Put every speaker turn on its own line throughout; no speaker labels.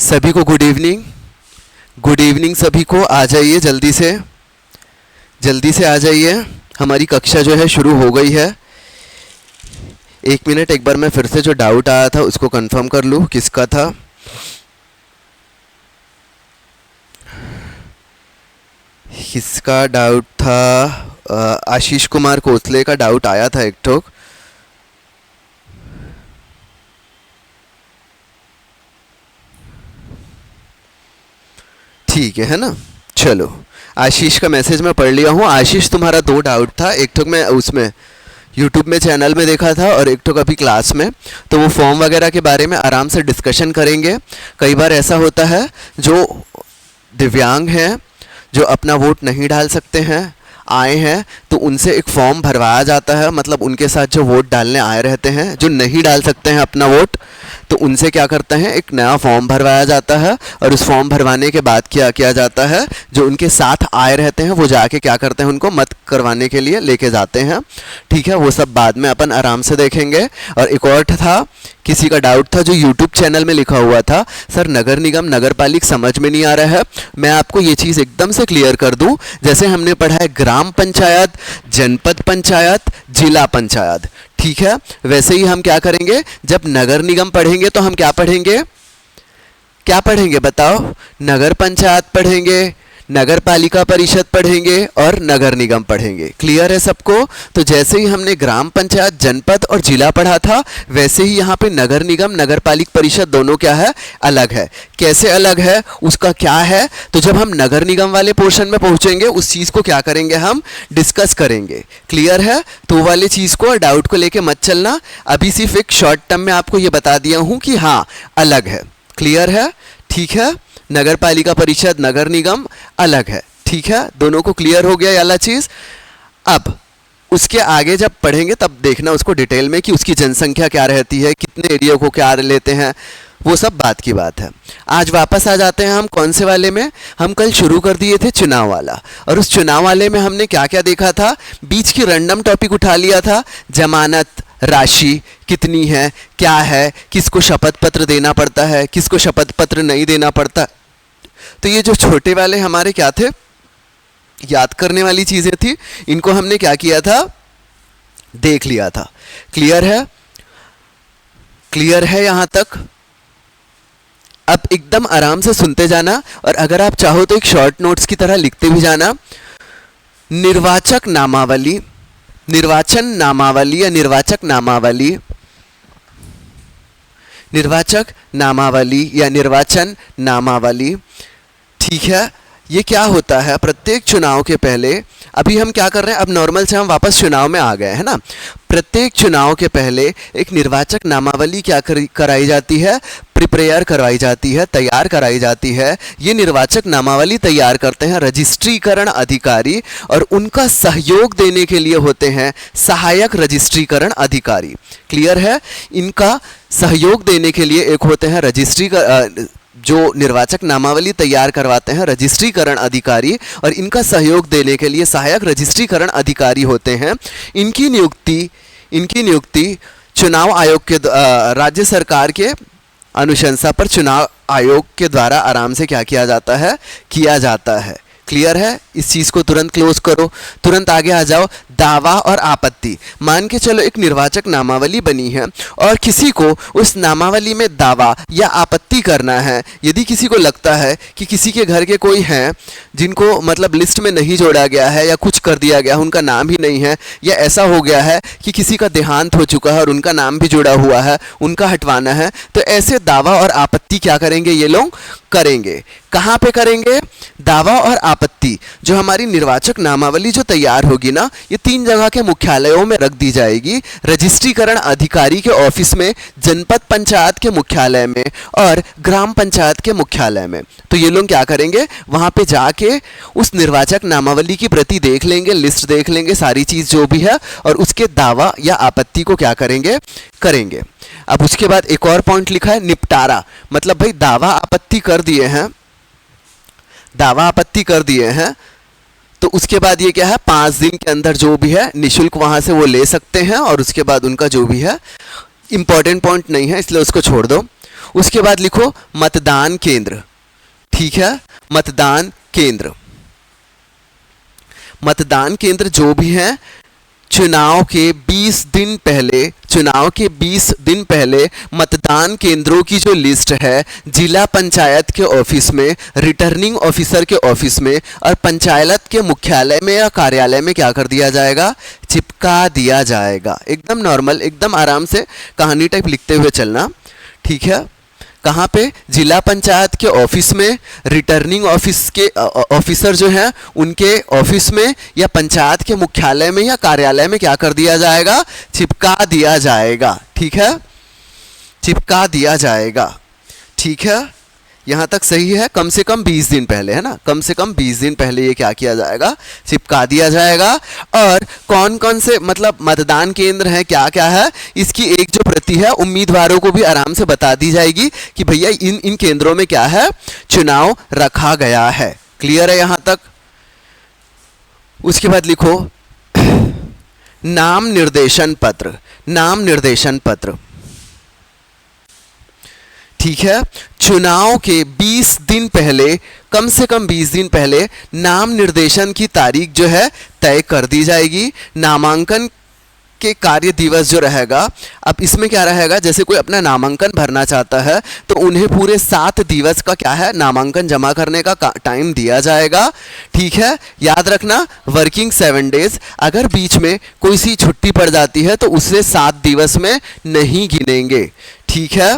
सभी को good evening. Good evening सभी को। आ जाइए जल्दी से आ जाइए। हमारी कक्षा जो है शुरू हो गई है। एक मिनट, एक बार मैं फिर से जो डाउट आया था उसको कंफर्म कर लूँ किसका था। किसका डाउट था? आशीष कुमार कोसले का डाउट आया था एक ठोक। ठीक है ना। चलो, आशीष का मैसेज मैं पढ़ लिया हूँ। आशीष, तुम्हारा दो डाउट था। एक ठोक मैं उसमें यूट्यूब में चैनल में देखा था और एक ठोक अभी क्लास में। तो वो फॉर्म वगैरह के बारे में आराम से डिस्कशन करेंगे। कई बार ऐसा होता है जो दिव्यांग हैं, जो अपना वोट नहीं डाल सकते हैं, आए हैं, तो उनसे एक फॉर्म भरवाया जाता है। मतलब उनके साथ जो वोट डालने आए रहते हैं, जो नहीं डाल सकते हैं अपना वोट, तो उनसे क्या करते हैं, एक नया फॉर्म भरवाया जाता है। और उस फॉर्म भरवाने के बाद क्या किया जाता है, जो उनके साथ आए रहते हैं वो जाके क्या करते हैं, उनको मत करवाने के लिए लेके जाते हैं। ठीक है, वो सब बाद में अपन आराम से देखेंगे। और एक और था, किसी का डाउट था जो यूट्यूब चैनल में लिखा हुआ था, सर नगर निगम नगर पालिक समझ में नहीं आ रहा है। मैं आपको ये चीज़ एकदम से क्लियर कर दूं। जैसे हमने पढ़ा है ग्राम पंचायत, जनपद पंचायत, जिला पंचायत, ठीक है, वैसे ही हम क्या करेंगे, जब नगर निगम पढ़ेंगे तो हम क्या पढ़ेंगे, बताओ? नगर पंचायत पढ़ेंगे, नगर पालिका परिषद पढ़ेंगे और नगर निगम पढ़ेंगे। क्लियर है सबको? तो जैसे ही हमने ग्राम पंचायत, जनपद और जिला पढ़ा था, वैसे ही यहाँ पे नगर निगम नगर पालिक परिषद दोनों क्या है, अलग है। कैसे अलग है, उसका क्या है, तो जब हम नगर निगम वाले पोर्शन में पहुँचेंगे उस चीज़ को क्या करेंगे, हम डिस्कस करेंगे। क्लियर है? तो वाले चीज़ को, डाउट को लेके मत चलना। अभी सिर्फ एक शॉर्ट टर्म में आपको ये बता दिया हूँ कि हाँ अलग है। क्लियर है? ठीक है, नगर पालिका परिषद, नगर निगम अलग है। ठीक है, दोनों को क्लियर हो गया ये वाला चीज़। अब उसके आगे जब पढ़ेंगे तब देखना उसको डिटेल में कि उसकी जनसंख्या क्या रहती है, कितने एरिया को क्या लेते हैं, वो सब बात की बात है। आज वापस आ जाते हैं हम कौन से वाले में। हम कल शुरू कर दिए थे चुनाव वाला, और उस चुनाव वाले में हमने क्या क्या देखा था, बीच की रैंडम टॉपिक उठा लिया था। जमानत राशि कितनी है, क्या है, किसको शपथ पत्र देना पड़ता है, किसको शपथ पत्र नहीं देना पड़ता। तो ये जो छोटे वाले हमारे क्या थे, याद करने वाली चीज़ें थी, इनको हमने क्या किया था, देख लिया था। क्लियर है? क्लियर है यहाँ तक? अब एकदम आराम से सुनते जाना, और अगर आप चाहो तो एक शॉर्ट नोट्स की तरह लिखते भी जाना। निर्वाचक नामावली, निर्वाचन नामावली या निर्वाचक नामावली, निर्वाचक नामावली या निर्वाचन नामावली, ठीक है। ये क्या होता है, प्रत्येक चुनाव के पहले, अभी हम क्या कर रहे हैं, अब नॉर्मल से हम वापस चुनाव में आ गए हैं ना। प्रत्येक चुनाव के पहले एक निर्वाचक नामावली क्या कराई जाती है, प्रिपेयर करवाई जाती है, तैयार कराई जाती है। ये निर्वाचक नामावली तैयार करते हैं रजिस्ट्रीकरण अधिकारी, और उनका सहयोग देने के लिए होते हैं सहायक रजिस्ट्रीकरण अधिकारी। क्लियर है? इनका सहयोग देने के लिए एक होते हैं जो निर्वाचक नामावली तैयार करवाते हैं रजिस्ट्रीकरण अधिकारी, और इनका सहयोग देने के लिए सहायक रजिस्ट्रीकरण अधिकारी होते हैं। इनकी नियुक्ति चुनाव आयोग के राज्य सरकार के अनुशंसा पर चुनाव आयोग के द्वारा आराम से क्या किया जाता है। क्लियर है? इस चीज़ को तुरंत क्लोज करो, तुरंत आगे आ जाओ। दावा और आपत्ति, मान के चलो एक निर्वाचक नामावली बनी है और किसी को उस नामावली में दावा या आपत्ति करना है। यदि किसी को लगता है कि किसी के घर के कोई हैं जिनको मतलब लिस्ट में नहीं जोड़ा गया है, या कुछ कर दिया गया, उनका नाम ही नहीं है, या ऐसा हो गया है कि किसी का देहांत हो चुका है और उनका नाम भी जुड़ा हुआ है, उनका हटवाना है, तो ऐसे दावा और आपत्ति क्या करेंगे, ये लोग करेंगे। कहाँ पे करेंगे? दावा और आपत्ति जो हमारी निर्वाचक नामावली जो तैयार होगी ना, ये 3 जगह के मुख्यालयों में रख दी जाएगी। रजिस्ट्रीकरण अधिकारी के ऑफिस में, जनपद पंचायत के मुख्यालय में और ग्राम पंचायत के मुख्यालय में। तो ये लोग क्या करेंगे, वहाँ पे जाके उस निर्वाचक नामावली की प्रति देख लेंगे, लिस्ट देख लेंगे, सारी चीज़ जो भी है, और उसके दावा या आपत्ति को क्या करेंगे, करेंगे। अब उसके बाद एक और पॉइंट लिखा है निपटारा, मतलब भाई दावा आपत्ति कर दिए हैं, दावा आपत्ति कर दिए हैं, तो उसके बाद ये क्या है, 5 दिन के अंदर जो भी है निशुल्क वहाँ से वो ले सकते हैं, और उसके बाद उनका जो भी है, इंपॉर्टेंट पॉइंट नहीं है इसलिए उसको छोड़ दो। उसके बाद लिखो मतदान केंद्र, ठीक है, मतदान केंद्र। मतदान केंद्र जो भी हैं चुनाव के 20 दिन पहले मतदान केंद्रों की जो लिस्ट है जिला पंचायत के ऑफिस में, रिटर्निंग ऑफिसर के ऑफिस में और पंचायत के मुख्यालय में या कार्यालय में क्या कर दिया जाएगा, चिपका दिया जाएगा। एकदम नॉर्मल, एकदम आराम से कहानी टाइप लिखते हुए चलना, ठीक है। कहाँ पे, जिला पंचायत के ऑफिस में, रिटर्निंग ऑफिस के ऑफिसर जो हैं उनके ऑफिस में या पंचायत के मुख्यालय में या कार्यालय में क्या कर दिया जाएगा, चिपका दिया जाएगा, ठीक है, चिपका दिया जाएगा, ठीक है। यहाँ तक सही है। कम से कम 20 दिन पहले, है ना, कम से कम 20 दिन पहले ये क्या किया जाएगा, चिपका दिया जाएगा। और कौन कौन से मतलब मतदान केंद्र हैं, क्या क्या है, इसकी एक जो प्रति है उम्मीदवारों को भी आराम से बता दी जाएगी कि भैया इन केंद्रों में क्या है, चुनाव रखा गया है। क्लियर है यहाँ तक। उसके बाद लिखो नाम निर्देशन पत्र, नाम निर्देशन पत्र, ठीक है। चुनाव के 20 दिन पहले, कम से कम 20 दिन पहले नाम निर्देशन की तारीख जो है तय कर दी जाएगी। नामांकन के कार्य दिवस जो रहेगा, अब इसमें क्या रहेगा, जैसे कोई अपना नामांकन भरना चाहता है तो उन्हें पूरे 7 दिवस का क्या है, नामांकन जमा करने का टाइम दिया जाएगा, ठीक है। याद रखना वर्किंग 7 डेज, अगर बीच में कोई सी छुट्टी पड़ जाती है तो उसे 7 दिवस में नहीं गिनेंगे, ठीक है,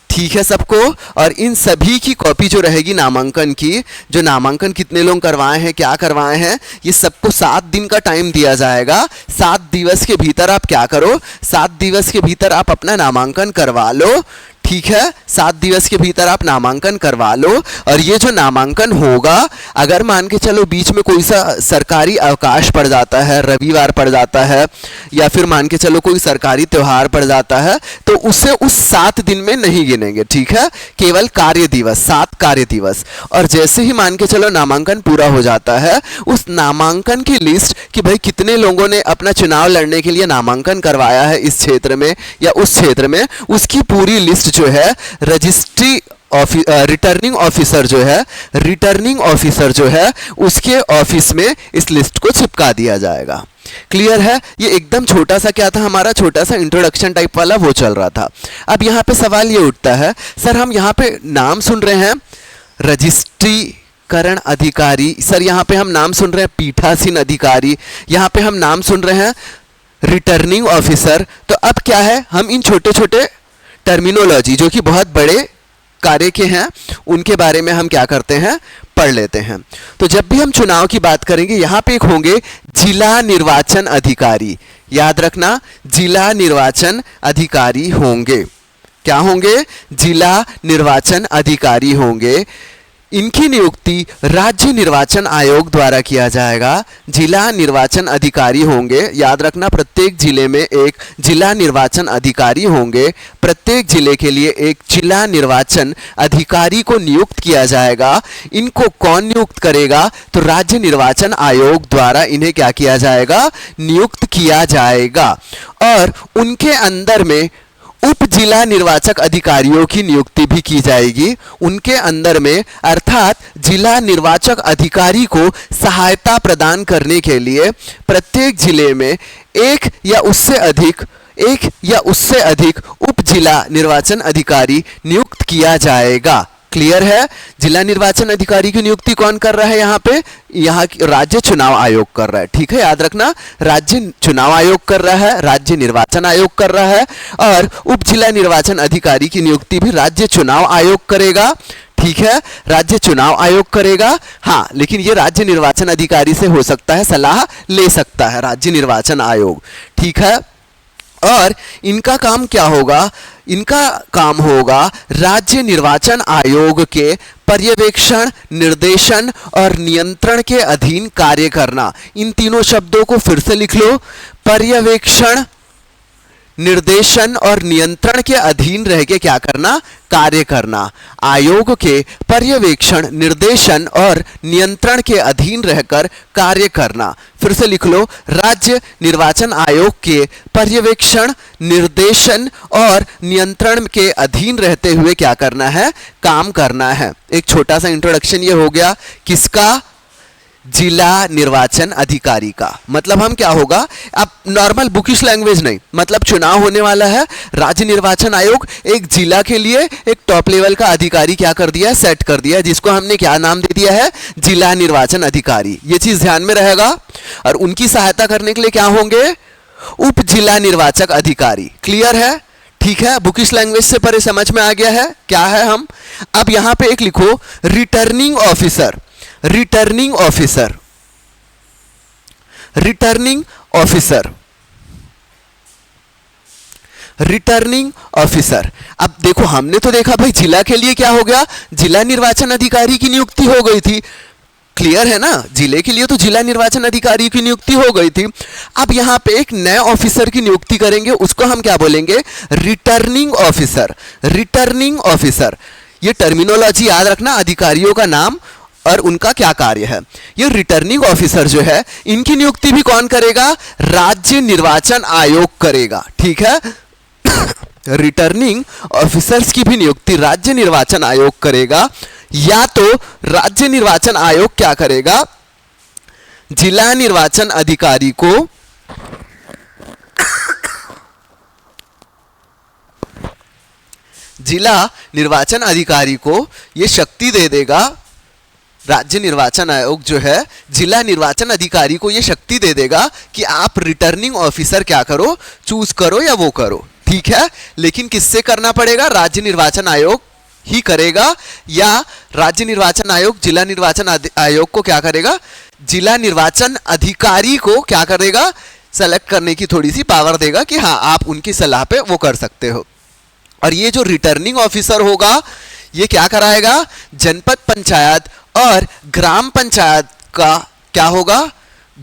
ठीक है सबको। और इन सभी की कॉपी जो रहेगी नामांकन की, जो नामांकन कितने लोग करवाए हैं, क्या करवाए हैं, ये सबको 7 दिन का टाइम दिया जाएगा। 7 दिवस के भीतर आप क्या करो, 7 दिवस के भीतर आप अपना नामांकन करवा लो, ठीक है। 7 दिवस के भीतर आप नामांकन करवा लो। और ये जो नामांकन होगा, अगर मान के चलो बीच में कोई सा सरकारी अवकाश पड़ जाता है, रविवार पड़ जाता है या फिर मान के चलो कोई सरकारी त्यौहार पड़ जाता है, तो उसे उस 7 दिन में नहीं गिनेंगे, ठीक है, केवल कार्य दिवस, 7 कार्य दिवस। और जैसे ही मान के चलो नामांकन पूरा हो जाता है, उस नामांकन की लिस्ट कि भाई कितने लोगों ने अपना चुनाव लड़ने के लिए नामांकन करवाया है इस क्षेत्र में या उस क्षेत्र में, उसकी पूरी लिस्ट जो है रजिस्ट्री रिटर्निंग ऑफिसर जो है उसके ऑफिस में इस लिस्ट को चिपका दिया जाएगा। क्लियर है। ये एकदम छोटा सा क्या था, हमारा छोटा सा इंट्रोडक्शन टाइप वाला वो चल रहा था। अब यहाँ पे सवाल ये उठता है, सर हम यहाँ पे नाम सुन रहे हैं रजिस्ट्रीकरण अधिकारी, सर यहाँ पे हम नाम सुन रहे हैं पीठासीन अधिकारी, यहाँ पे हम नाम सुन रहे हैं रिटर्निंग ऑफिसर। तो अब क्या है, हम इन छोटे छोटे टर्मिनोलॉजी जो कि बहुत बड़े कार्य के हैं उनके बारे में हम क्या करते हैं, पढ़ लेते हैं। तो जब भी हम चुनाव की बात करेंगे, यहाँ पे एक होंगे जिला निर्वाचन अधिकारी, याद रखना जिला निर्वाचन अधिकारी होंगे। क्या होंगे, जिला निर्वाचन अधिकारी होंगे। इनकी नियुक्ति राज्य निर्वाचन आयोग द्वारा किया जाएगा। जिला निर्वाचन अधिकारी होंगे, याद रखना प्रत्येक जिले में एक जिला निर्वाचन अधिकारी होंगे। प्रत्येक जिले के लिए एक जिला निर्वाचन अधिकारी को नियुक्त किया जाएगा। इनको कौन नियुक्त करेगा, तो राज्य निर्वाचन आयोग द्वारा इन्हें क्या किया जाएगा, नियुक्त किया जाएगा। और उनके अंदर में उप जिला निर्वाचक अधिकारियों की नियुक्ति भी की जाएगी उनके अंदर में, अर्थात जिला निर्वाचक अधिकारी को सहायता प्रदान करने के लिए प्रत्येक जिले में एक या उससे अधिक उप जिला निर्वाचन अधिकारी नियुक्त किया जाएगा। क्लियर है। जिला निर्वाचन अधिकारी की नियुक्ति कौन कर रहा है, यहाँ पे यहाँ राज्य चुनाव आयोग कर रहा है, ठीक है, याद रखना राज्य चुनाव आयोग कर रहा है, राज्य निर्वाचन आयोग कर रहा है। और उप जिला निर्वाचन अधिकारी की नियुक्ति भी राज्य चुनाव आयोग करेगा, ठीक है, राज्य चुनाव आयोग करेगा। हाँ, लेकिन ये राज्य निर्वाचन अधिकारी से हो सकता है सलाह ले सकता है राज्य निर्वाचन आयोग, ठीक है। और इनका काम क्या होगा, इनका काम होगा राज्य निर्वाचन आयोग के पर्यवेक्षण, निर्देशन और नियंत्रण के अधीन कार्य करना। इन तीनों शब्दों को फिर से लिख लो, पर्यवेक्षण, निर्देशन और नियंत्रण के अधीन रह के क्या करना, कार्य करना। आयोग के पर्यवेक्षण, निर्देशन और नियंत्रण के अधीन रहकर कार्य करना। फिर से लिख लो, राज्य निर्वाचन आयोग के पर्यवेक्षण, निर्देशन और नियंत्रण के अधीन रहते हुए क्या करना है, काम करना है। एक छोटा सा इंट्रोडक्शन ये हो गया, किसका, जिला निर्वाचन अधिकारी का। मतलब हम क्या होगा, अब नॉर्मल बुकिश लैंग्वेज नहीं, मतलब चुनाव होने वाला है, राज्य निर्वाचन आयोग एक जिला के लिए एक टॉप लेवल का अधिकारी क्या कर दिया है, सेट कर दिया है, जिसको हमने क्या नाम दे दिया है, जिला निर्वाचन अधिकारी। ये चीज ध्यान में रहेगा। और उनकी सहायता करने के लिए क्या होंगे, उप जिला निर्वाचक अधिकारी। क्लियर है, ठीक है, बुकिश लैंग्वेज से परे समझ में आ गया है क्या है हम। अब यहां पे एक लिखो, returning officer. Returning officer, returning officer, returning officer. अब देखो, हमने तो देखा भाई जिला के लिए क्या हो गया, जिला निर्वाचन अधिकारी की नियुक्ति हो गई थी। क्लियर है ना, जिले के लिए तो जिला निर्वाचन अधिकारी की नियुक्ति हो गई थी। अब यहां पे एक नए ऑफिसर की नियुक्ति करेंगे, उसको हम क्या बोलेंगे, रिटर्निंग ऑफिसर। रिटर्निंग ऑफिसर, ये टर्मिनोलॉजी याद रखना, अधिकारियों का नाम और उनका क्या कार्य है। ये रिटर्निंग ऑफिसर जो है, इनकी नियुक्ति भी कौन करेगा, राज्य निर्वाचन आयोग करेगा। ठीक है, रिटर्निंग ऑफिसर्स की भी नियुक्ति राज्य निर्वाचन आयोग करेगा, या तो राज्य निर्वाचन आयोग क्या करेगा, जिला निर्वाचन अधिकारी को जिला निर्वाचन अधिकारी को यह शक्ति दे देगा। राज्य निर्वाचन आयोग जो है जिला निर्वाचन अधिकारी को यह शक्ति दे देगा कि आप रिटर्निंग ऑफिसर क्या करो, चूज करो या वो करो। ठीक है, लेकिन किससे करना पड़ेगा, राज्य निर्वाचन आयोग ही करेगा, या राज्य निर्वाचन आयोग जिला निर्वाचन आयोग को क्या करेगा, जिला निर्वाचन अधिकारी को क्या करेगा, सेलेक्ट करने की थोड़ी सी पावर देगा कि हाँ आप उनकी सलाह पे वो कर सकते हो। और ये जो रिटर्निंग ऑफिसर होगा, ये क्या कराएगा, जनपद पंचायत और ग्राम पंचायत का क्या होगा,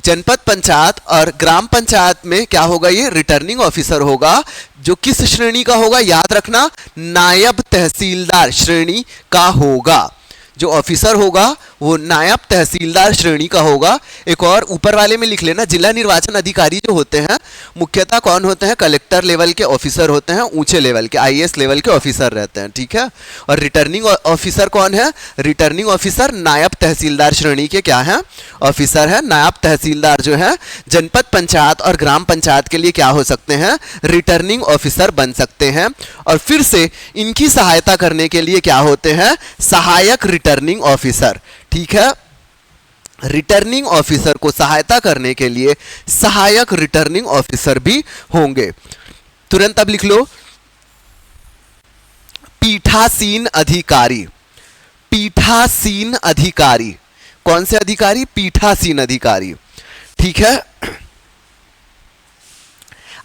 जनपद पंचायत और ग्राम पंचायत में क्या होगा, ये रिटर्निंग ऑफिसर होगा, जो किस श्रेणी का होगा, याद रखना, नायब तहसीलदार श्रेणी का होगा। जो ऑफिसर होगा वो नायब तहसीलदार श्रेणी का होगा। एक और ऊपर वाले में लिख लेना, जिला निर्वाचन अधिकारी जो होते हैं मुख्यतः कौन होते हैं, कलेक्टर लेवल के ऑफिसर होते हैं, ऊंचे लेवल के आईएएस लेवल के ऑफिसर रहते हैं। ठीक है, और रिटर्निंग ऑफिसर कौन है, रिटर्निंग ऑफिसर नायब तहसीलदार श्रेणी के क्या है, ऑफिसर है। नायब तहसीलदार जो है जनपद पंचायत और ग्राम पंचायत के लिए क्या हो सकते हैं, रिटर्निंग ऑफिसर बन सकते हैं। और फिर से इनकी सहायता करने के लिए क्या होते हैं, सहायक रिटर्निंग ऑफिसर। ठीक है, रिटर्निंग ऑफिसर को सहायता करने के लिए सहायक रिटर्निंग ऑफिसर भी होंगे। तुरंत अब लिख लो, पीठासीन अधिकारी। पीठासीन अधिकारी, कौन से अधिकारी, पीठासीन अधिकारी। ठीक है,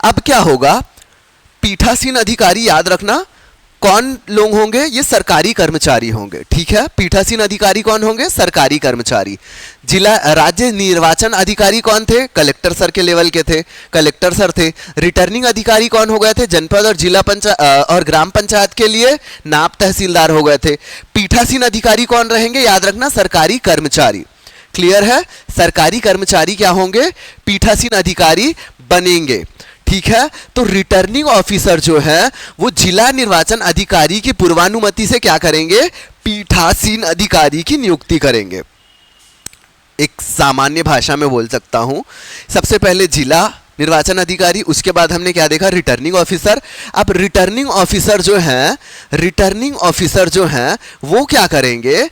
अब क्या होगा, पीठासीन अधिकारी याद रखना कौन लोग होंगे, ये सरकारी कर्मचारी होंगे। ठीक है, पीठासीन अधिकारी कौन होंगे, सरकारी कर्मचारी। जिला राज्य निर्वाचन अधिकारी कौन थे, कलेक्टर सर के लेवल के थे, कलेक्टर सर थे। रिटर्निंग अधिकारी कौन हो गए थे, जनपद और जिला पंचायत और ग्राम पंचायत के लिए नायब तहसीलदार हो गए थे। पीठासीन अधिकारी कौन रहेंगे, याद रखना, सरकारी कर्मचारी। क्लियर है, सरकारी कर्मचारी क्या होंगे, पीठासीन अधिकारी बनेंगे। ठीक है, तो रिटर्निंग ऑफिसर जो है वो जिला निर्वाचन अधिकारी की पूर्वानुमति से क्या करेंगे, पीठासीन अधिकारी की नियुक्ति करेंगे। एक सामान्य भाषा में बोल सकता हूं, सबसे पहले जिला निर्वाचन अधिकारी, उसके बाद हमने क्या देखा, रिटर्निंग ऑफिसर। अब रिटर्निंग ऑफिसर जो है, रिटर्निंग ऑफिसर जो है वो क्या करेंगे,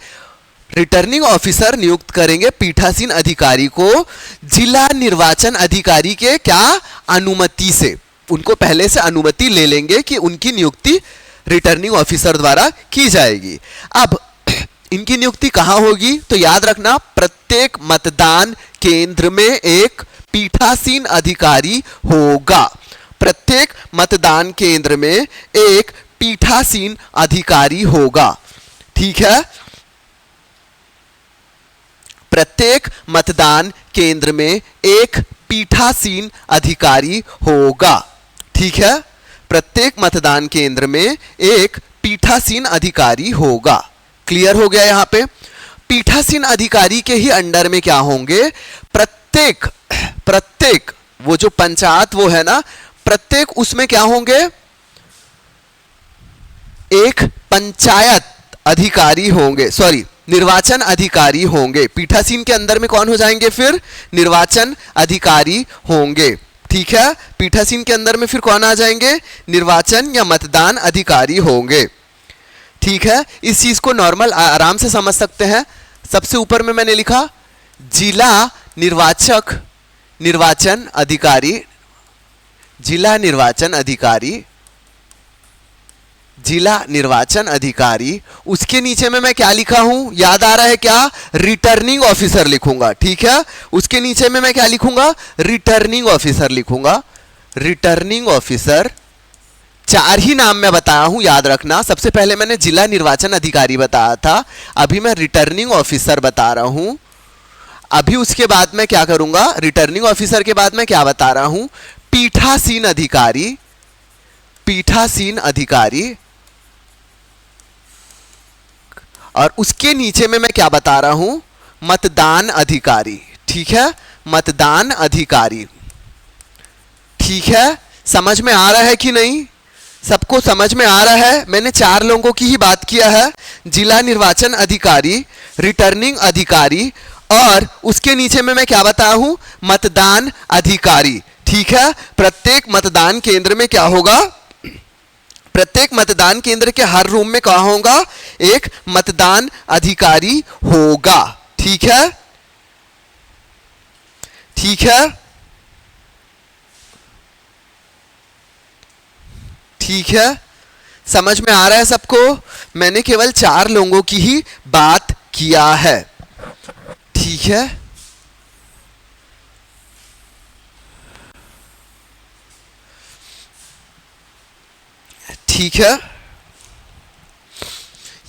रिटर्निंग ऑफिसर नियुक्त करेंगे पीठासीन अधिकारी को जिला निर्वाचन अधिकारी के क्या अनुमति से। उनको पहले से अनुमति ले लेंगे कि उनकी नियुक्ति रिटर्निंग ऑफिसर द्वारा की जाएगी। अब इनकी नियुक्ति कहां होगी, तो याद रखना, प्रत्येक मतदान केंद्र में एक पीठासीन अधिकारी होगा। प्रत्येक मतदान केंद्र में एक पीठासीन अधिकारी होगा। ठीक है, प्रत्येक मतदान केंद्र में एक पीठासीन अधिकारी होगा। ठीक है। प्रत्येक मतदान केंद्र में एक पीठासीन अधिकारी होगा। क्लियर हो गया? यहां पे पीठासीन अधिकारी के ही अंडर में क्या होंगे, प्रत्येक वो जो पंचायत वो है ना, प्रत्येक उसमें क्या होंगे, एक पंचायत अधिकारी होंगे, सॉरी निर्वाचन अधिकारी होंगे। पीठासीन के अंदर में कौन हो जाएंगे फिर, निर्वाचन अधिकारी होंगे। ठीक है, पीठासीन के अंदर में फिर कौन आ जाएंगे, निर्वाचन या मतदान अधिकारी होंगे। ठीक है, इस चीज को नॉर्मल आराम से समझ सकते हैं। सबसे ऊपर में मैंने लिखा जिला निर्वाचक निर्वाचन अधिकारी, जिला निर्वाचन अधिकारी, जिला निर्वाचन अधिकारी। उसके नीचे में मैं क्या लिखा हूं, याद आ रहा है क्या, रिटर्निंग ऑफिसर लिखूंगा। ठीक है, उसके नीचे में मैं क्या लिखूंगा, रिटर्निंग ऑफिसर लिखूंगा। रिटर्निंग ऑफिसर, चार ही नाम मैं बताया हूं, याद रखना। सबसे पहले मैंने जिला निर्वाचन अधिकारी बताया था, अभी मैं रिटर्निंग ऑफिसर बता रहा हूं। अभी उसके बाद मैं क्या करूंगा, रिटर्निंग ऑफिसर के बाद मैं क्या बता रहा हूं, पीठासीन अधिकारी, पीठासीन अधिकारी। और उसके नीचे में मैं क्या बता रहा हूं, मतदान अधिकारी। ठीक है, मतदान अधिकारी। ठीक है, समझ में आ रहा है कि नहीं, सबको समझ में आ रहा है? मैंने चार लोगों की ही बात किया है, जिला निर्वाचन अधिकारी, रिटर्निंग अधिकारी और उसके नीचे में मैं क्या बताया हूं, मतदान अधिकारी। ठीक है, प्रत्येक मतदान केंद्र में क्या होगा, प्रत्येक मतदान केंद्र के हर रूम में क्या होगा, एक मतदान अधिकारी होगा। ठीक है, ठीक है, ठीक है, समझ में आ रहा है सबको? मैंने केवल चार लोगों की ही बात किया है। ठीक है, ठीक है,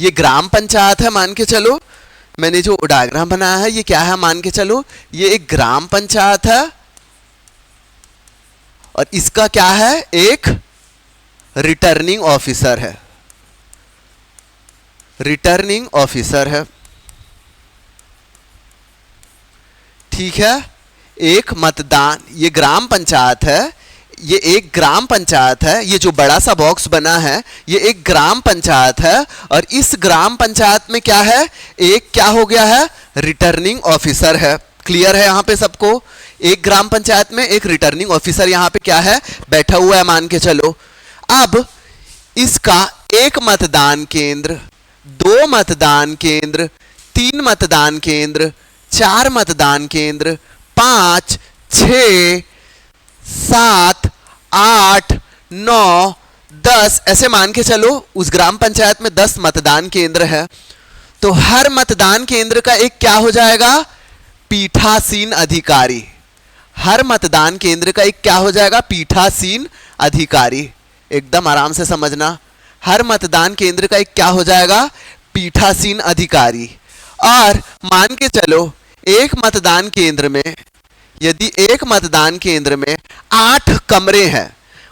ये ग्राम पंचायत है मान के चलो। मैंने जो डायग्राम बनाया है ये क्या है, मान के चलो ये एक ग्राम पंचायत है और इसका क्या है, एक रिटर्निंग ऑफिसर है, रिटर्निंग ऑफिसर है। ठीक है, एक मतदान, ये ग्राम पंचायत है, ये एक ग्राम पंचायत है, ये जो बड़ा सा बॉक्स बना है ये एक ग्राम पंचायत है और इस ग्राम पंचायत में क्या है, एक क्या हो गया है, रिटर्निंग ऑफिसर है। क्लियर है यहां पे सबको? एक ग्राम पंचायत में एक रिटर्निंग ऑफिसर यहां पे क्या है, बैठा हुआ है मान के चलो। अब इसका एक मतदान केंद्र, दो मतदान केंद्र, तीन मतदान केंद्र, चार मतदान केंद्र, 5, 6, 7, 8, 9, 10 ऐसे मान के चलो उस ग्राम पंचायत में 10 मतदान केंद्र है। तो हर मतदान केंद्र का एक क्या हो जाएगा, पीठासीन अधिकारी। हर मतदान केंद्र का एक क्या हो जाएगा, पीठासीन अधिकारी। एकदम आराम से समझना, हर मतदान केंद्र का एक क्या हो जाएगा, पीठासीन अधिकारी। और मान के चलो एक मतदान केंद्र में, यदि एक मतदान केंद्र में 8 कमरे हैं,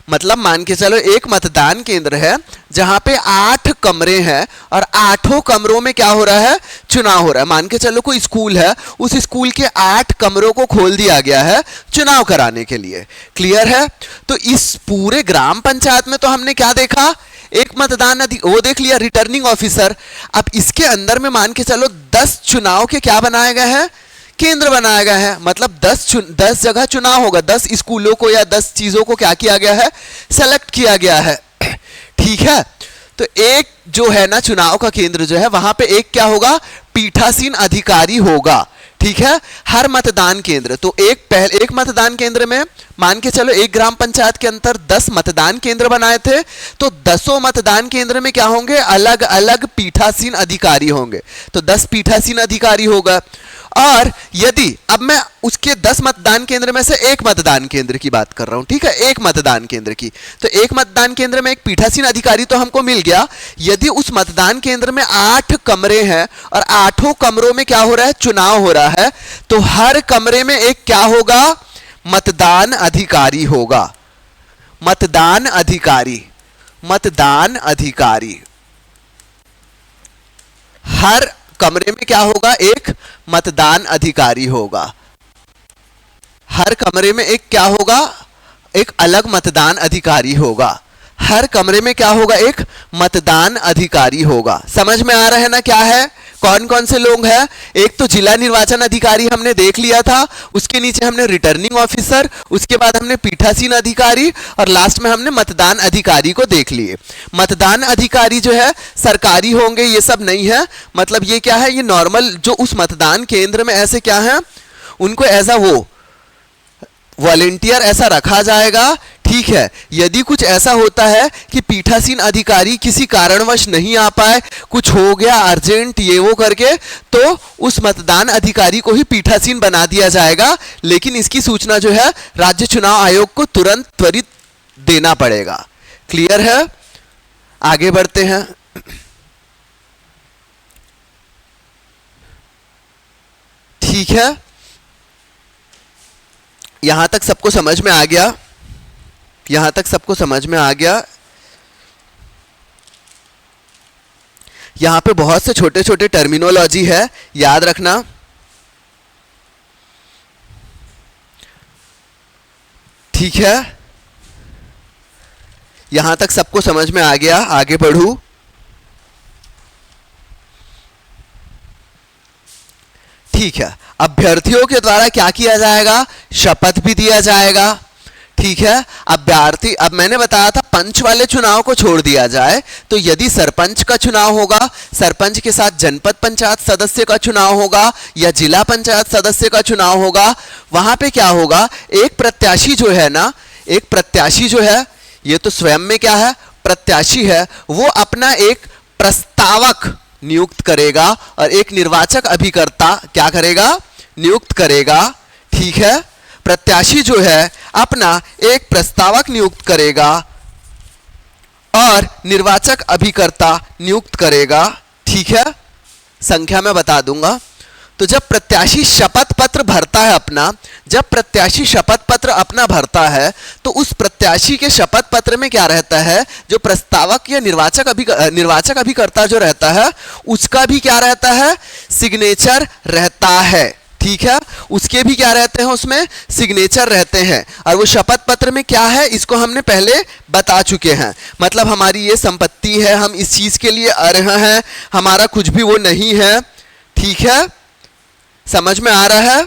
मतलब मान के चलो एक मतदान केंद्र है जहां पे 8 कमरे हैं और 8 कमरों में क्या हो रहा है, चुनाव हो रहा है। मान के चलो कोई स्कूल है, उस स्कूल के 8 कमरों को खोल दिया गया है चुनाव कराने के लिए। क्लियर है? तो इस पूरे ग्राम पंचायत में तो हमने क्या देखा, एक मतदान वो देख लिया, रिटर्निंग ऑफिसर। अब इसके अंदर में मान के चलो 10 चुनाव के क्या बनाए गए हैं, केंद्र बनाया गया है। मतलब 10 जगह चुनाव होगा, 10 स्कूलों को या 10 चीजों को क्या किया गया है, सेलेक्ट किया गया है। ठीक है, तो एक जो है ना चुनाव का केंद्र जो है वहां पे एक क्या होगा, पीठासीन अधिकारी होगा। ठीक है, हर मतदान केंद्र, तो एक मतदान केंद्र में मान के चलो एक ग्राम पंचायत के अंदर 10 मतदान केंद्र बनाए थे, तो 10 मतदान केंद्र में क्या होंगे, अलग अलग पीठासीन अधिकारी होंगे। तो 10 पीठासीन अधिकारी होगा। और यदि अब मैं उसके 10 मतदान केंद्र में से एक मतदान केंद्र की बात कर रहा हूं, ठीक है, एक मतदान केंद्र की, तो एक मतदान केंद्र में एक पीठासीन अधिकारी तो हमको मिल गया। यदि उस मतदान केंद्र में 8 कमरे हैं और 8 कमरों में क्या हो रहा है, चुनाव हो रहा है, तो हर कमरे में एक क्या होगा, मतदान अधिकारी होगा। मतदान अधिकारी, मतदान अधिकारी। हर कमरे में क्या होगा? एक मतदान अधिकारी होगा। हर कमरे में एक क्या होगा? एक अलग मतदान अधिकारी होगा। हर कमरे में क्या होगा? एक मतदान अधिकारी होगा। समझ में आ रहा है ना क्या है? कौन कौन से लोग हैं? एक तो जिला निर्वाचन अधिकारी हमने देख लिया था, उसके नीचे हमने रिटर्निंग ऑफिसर, उसके बाद हमने पीठासीन अधिकारी और लास्ट में हमने मतदान अधिकारी को देख लिए। मतदान अधिकारी जो है सरकारी होंगे, ये सब नहीं है। मतलब ये क्या है? ये नॉर्मल जो उस मतदान केंद्र में ऐसे क्या है, उनको ऐसा वो वॉलेंटियर ऐसा रखा जाएगा। ठीक है, यदि कुछ ऐसा होता है कि पीठासीन अधिकारी किसी कारणवश नहीं आ पाए, कुछ हो गया अर्जेंट ये वो करके, तो उस मतदान अधिकारी को ही पीठासीन बना दिया जाएगा। लेकिन इसकी सूचना जो है राज्य चुनाव आयोग को तुरंत त्वरित देना पड़ेगा। क्लियर है? आगे बढ़ते हैं। ठीक है, यहां तक सबको समझ में आ गया? यहां तक सबको समझ में आ गया? यहां पे बहुत से छोटे छोटे टर्मिनोलॉजी है, याद रखना। ठीक है, यहां तक सबको समझ में आ गया? आगे बढ़ूं? ठीक है, अभ्यर्थियों के द्वारा क्या किया जाएगा? शपथ भी दिया जाएगा। ठीक है, अभ्यर्थी, अब मैंने बताया था पंच वाले चुनाव को छोड़ दिया जाए, तो यदि सरपंच का चुनाव होगा, सरपंच के साथ जनपद पंचायत सदस्य का चुनाव होगा या जिला पंचायत सदस्य का चुनाव होगा, वहां पे क्या होगा? एक प्रत्याशी जो है ना, एक प्रत्याशी जो है, ये तो स्वयं में क्या है? प्रत्याशी है। वो अपना एक प्रस्तावक नियुक्त करेगा और एक निर्वाचक अभिकर्ता क्या करेगा? नियुक्त करेगा। ठीक है, प्रत्याशी जो है अपना एक प्रस्तावक नियुक्त करेगा और निर्वाचक अभिकर्ता नियुक्त करेगा। ठीक है, संख्या मैं बता दूंगा। तो जब प्रत्याशी शपथ पत्र भरता है अपना, जब प्रत्याशी शपथ पत्र अपना भरता है, तो उस प्रत्याशी के शपथ पत्र में क्या रहता है? जो प्रस्तावक या निर्वाचक अभिकर्ता जो रहता है, उसका भी क्या रहता है? सिग्नेचर रहता है। ठीक है, उसके भी क्या रहते हैं? उसमें सिग्नेचर रहते हैं। और वो शपथ पत्र में क्या है, इसको हमने पहले बता चुके हैं। मतलब हमारी ये संपत्ति है, हम इस चीज के लिए अर्ह हैं, हमारा कुछ भी वो नहीं है। ठीक है, समझ में आ रहा है?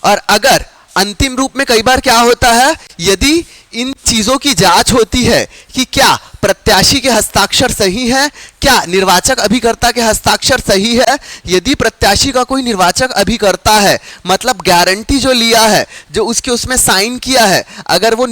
और अगर अंतिम रूप में कई बार क्या होता है, यदि इन चीजों की जांच होती है कि क्या प्रत्याशी के हस्ताक्षर सही है, क्या निर्वाचक अभिकर्ता के हस्ताक्षर सही है। यदि प्रत्याशी का कोई निर्वाचक अभिकर्ता है, मतलब गारंटी जो लिया है, जो उसके उसमें साइन किया है, अगर वो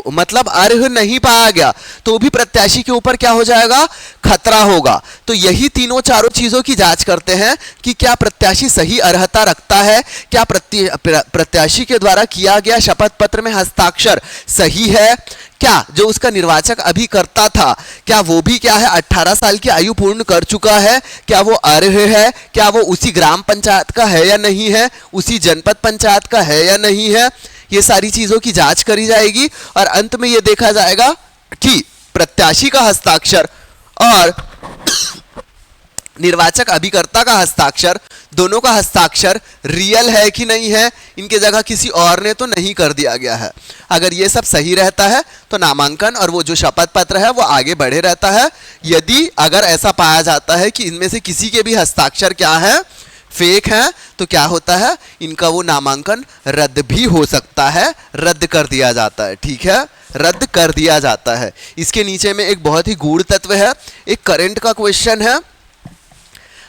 मतलब अर्ह नहीं पाया गया, तो भी प्रत्याशी के ऊपर क्या हो जाएगा? खतरा होगा। तो यही तीनों चारों चीजों की जांच करते हैं कि क्या प्रत्याशी सही अर्हता रखता है, क्या प्रत्याशी के द्वारा किया गया शपथ पत्र में हस्ताक्षर सही है, क्या जो उसका निर्वाचक अभिकर्ता था, क्या वो भी क्या है 18 साल की आयु पूर्ण कर चुका है, क्या वो अर्ह है, क्या वो उसी ग्राम पंचायत का है या नहीं है, उसी जनपद पंचायत का है या नहीं है। ये सारी चीजों की जांच करी जाएगी और अंत में ये देखा जाएगा कि प्रत्याशी का हस्ताक्षर और निर्वाचक अभिकर्ता का हस्ताक्षर, दोनों का हस्ताक्षर रियल है कि नहीं है, इनके जगह किसी और ने तो नहीं कर दिया गया है। अगर ये सब सही रहता है तो नामांकन और वो जो शपथ पत्र है वो आगे बढ़े रहता है। यदि अगर ऐसा पाया जाता है कि इनमें से किसी के भी हस्ताक्षर क्या है, फेक है, तो क्या होता है? इनका वो नामांकन रद्द भी हो सकता है, रद्द कर दिया जाता है। ठीक है, रद्द कर दिया जाता है। इसके नीचे में एक बहुत ही गूढ़ तत्व है, एक करंट का क्वेश्चन है।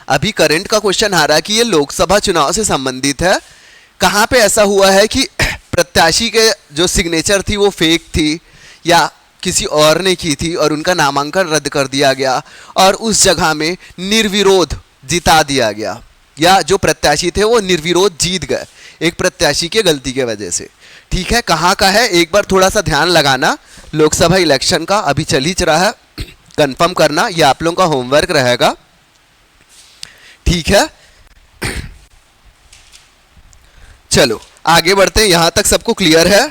अभी करंट का क्वेश्चन आ रहा है कि ये लोकसभा चुनाव से संबंधित है। कहां पे ऐसा हुआ है कि प्रत्याशी के जो सिग्नेचर थी वो फेक थी या किसी और ने की थी और उनका नामांकन रद्द कर दिया गया और उस जगह में निर्विरोध जिता दिया गया, या जो प्रत्याशी थे वो निर्विरोध जीत गए एक प्रत्याशी के गलती के वजह से। ठीक है, कहाँ का है एक बार थोड़ा सा ध्यान लगाना। लोकसभा इलेक्शन का अभी चल ही रहा है, कंफर्म करना, ये आप लोगों का होमवर्क रहेगा। ठीक है, चलो आगे बढ़ते हैं। यहां तक सबको क्लियर है?